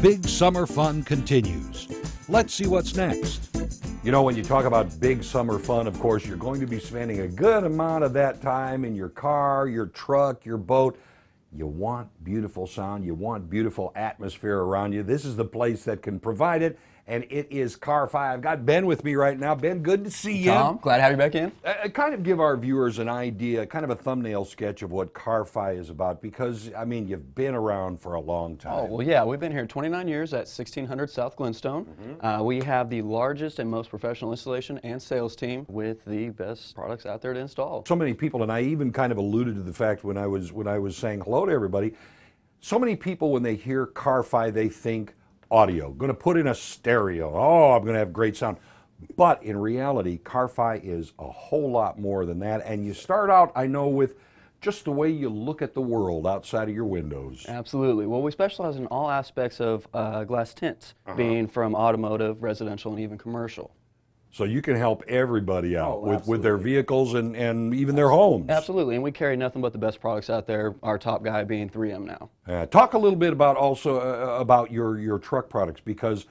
big summer fun continues. Let's see what's next. You know, when you talk about big summer fun, of course, you're going to be spending a good amount of that time in your car, your truck, your boat. You want beautiful sound, you want beautiful atmosphere around you. This is the place that can provide it, and it is Car-Fi. I've got Ben with me right now. Ben, good to see you. Tom, glad to have you back in. Kind of give our viewers an idea, kind of a thumbnail sketch of what Car-Fi is about, because, I mean, you've been around for a long time. Oh, well, yeah, we've been here 29 years at 1600 South Glenstone. We have the largest and most professional installation and sales team with the best products out there to install. So many people, and I even kind of alluded to the fact when I was saying hello to everybody, so many people when they hear Car-Fi, they think audio, going to put in a stereo, oh, I'm going to have great sound. But in reality, Car-Fi is a whole lot more than that, and you start out, I know, with just the way you look at the world outside of your windows. Absolutely. Well, we specialize in all aspects of glass tints, being from automotive, residential, and even commercial. So you can help everybody out with absolutely. their vehicles and even their homes. Absolutely, and we carry nothing but the best products out there, our top guy being 3M now. Talk a little bit about also about your truck products, because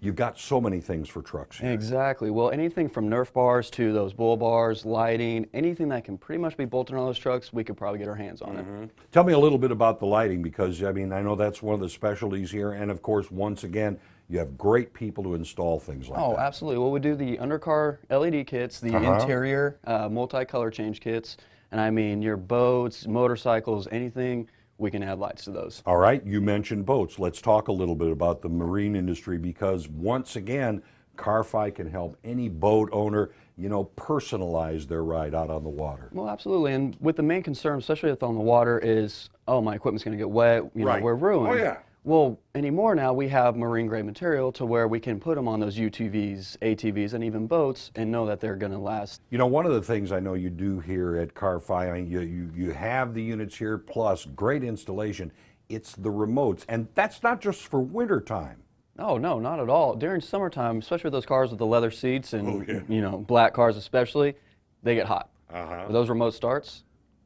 you've got so many things for trucks here. Exactly. Well, anything from Nerf bars to those bull bars, lighting, anything that can pretty much be bolted on those trucks, we could probably get our hands on it. Tell me a little bit about the lighting, because I mean, I know that's one of the specialties here, and of course, once again, you have great people to install things like that. Oh, absolutely. Well, we do the undercar LED kits, the interior multi-color change kits, and I mean your boats, motorcycles, anything, we can add lights to those. All right, you mentioned boats. Let's talk a little bit about the marine industry, because once again, Car-Fi can help any boat owner, you know, personalize their ride out on the water. Well, absolutely, and with the main concern, especially if on the water, is, oh, my equipment's going to get wet, you know, we're ruined. Oh, yeah. Well, anymore now we have marine grade material to where we can put them on those UTVs, ATVs, and even boats and know that they're going to last. You know, one of the things I know you do here at Car-Fi, I mean, you have the units here, plus great installation. It's the remotes, and that's not just for winter time. Oh, no, not at all. During summertime, especially with those cars with the leather seats and, you know, black cars especially, they get hot. With those remote starts,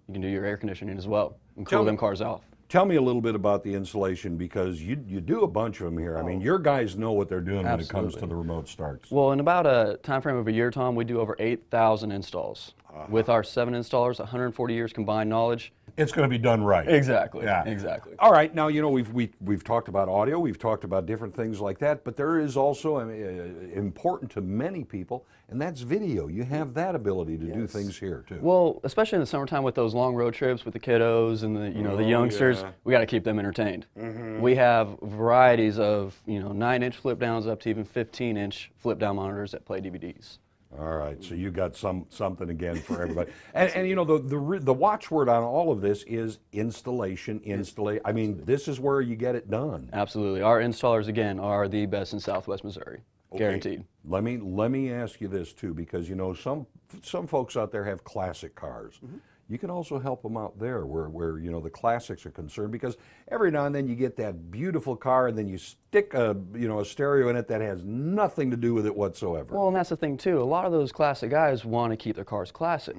you can do your air conditioning as well and cool them cars off. Tell me a little bit about the installation, because you do a bunch of them here. I mean, your guys know what they're doing when it comes to the remote starts. Well, in about a time frame of a year, Tom, we do over 8,000 installs. With our 7 installers, 140 years combined knowledge. It's going to be done right. Exactly. Yeah. Exactly. All right. Now, you know, we've talked about audio, we've talked about different things like that, but there is also important to many people, and that's video. You have that ability to do things here too. Well, especially in the summertime with those long road trips with the kiddos and the the youngsters, we got to keep them entertained. We have varieties of 9-inch flip downs up to even 15-inch flip down monitors that play DVDs. All right, so you got something again for everybody, and you know the watchword on all of this is installation. I mean, this is where you get it done. Absolutely, our installers again are the best in Southwest Missouri, guaranteed. Let me ask you this too, because you know some folks out there have classic cars. You can also help them out there where you know the classics are concerned, because every now and then you get that beautiful car and then you stick a stereo in it that has nothing to do with it whatsoever. Well, and that's the thing too. A lot of those classic guys want to keep their cars classic.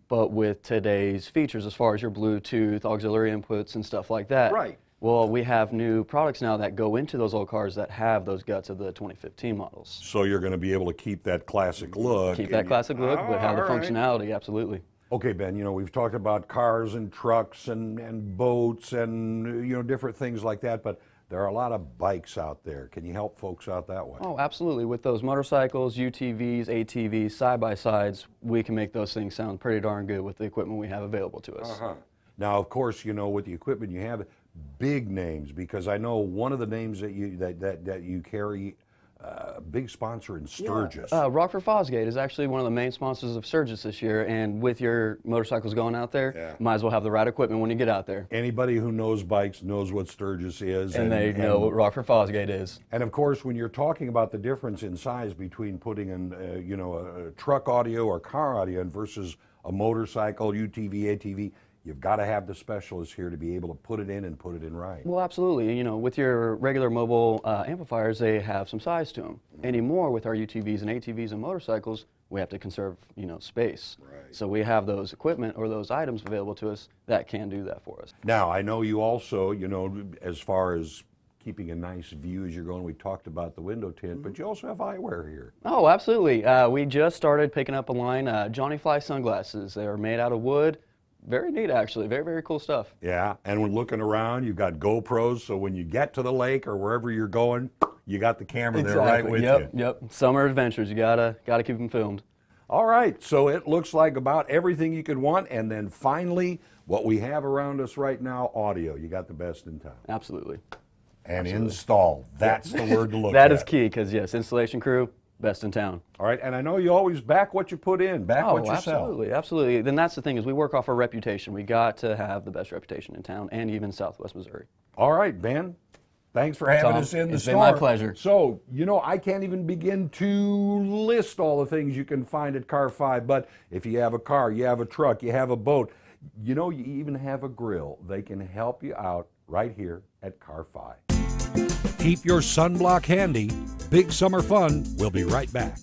But with today's features, as far as your Bluetooth, auxiliary inputs, and stuff like that, well, we have new products now that go into those old cars that have those guts of the 2015 models. So you're going to be able to keep that classic look. Keep that classic look, but have the functionality, absolutely. Okay, Ben, you know, we've talked about cars and trucks and boats and, different things like that, but there are a lot of bikes out there. Can you help folks out that way? Oh, absolutely. With those motorcycles, UTVs, ATVs, side-by-sides, we can make those things sound pretty darn good with the equipment we have available to us. Now, of course, you know, with the equipment you have, big names, because I know one of the names that you carry, big sponsor in Sturgis. Rockford Fosgate is actually one of the main sponsors of Sturgis this year, and with your motorcycles going out there, might as well have the right equipment when you get out there. Anybody who knows bikes knows what Sturgis is. And they know what Rockford Fosgate is. And of course, when you're talking about the difference in size between putting in, a truck audio or car audio versus a motorcycle, UTV, ATV, you've got to have the specialists here to be able to put it in and put it in right. Well, absolutely. You know, with your regular mobile amplifiers, they have some size to them. Anymore, with our UTVs and ATVs and motorcycles, we have to conserve, space. So we have those equipment or those items available to us that can do that for us. Now, I know you also, as far as keeping a nice view as you're going. We talked about the window tint, but you also have eyewear here. Oh, absolutely. We just started picking up a line, Johnny Fly sunglasses. They are made out of wood. Very neat, actually. Very, very cool stuff. Yeah, and when looking around, you've got GoPros, so when you get to the lake or wherever you're going, you got the camera there right with you. Yep. Summer adventures. You gotta keep them filmed. All right, so it looks like about everything you could want, and then finally, what we have around us right now, audio. You got the best in town. Absolutely. And install. That's the word to look at. That is key, because yes, installation crew, best in town. All right, and I know you always back what you put in, back what you sell. Absolutely, absolutely. Then that's the thing, is we work off our reputation. We got to have the best reputation in town, and even Southwest Missouri. All right, Ben. Thanks for having us in the store. It's been my pleasure. So, you know, I can't even begin to list all the things you can find at Car 5, but if you have a car, you have a truck, you have a boat, you know, you even have a grill, they can help you out right here at Car 5. Keep your sunblock handy. Big summer fun. We'll be right back.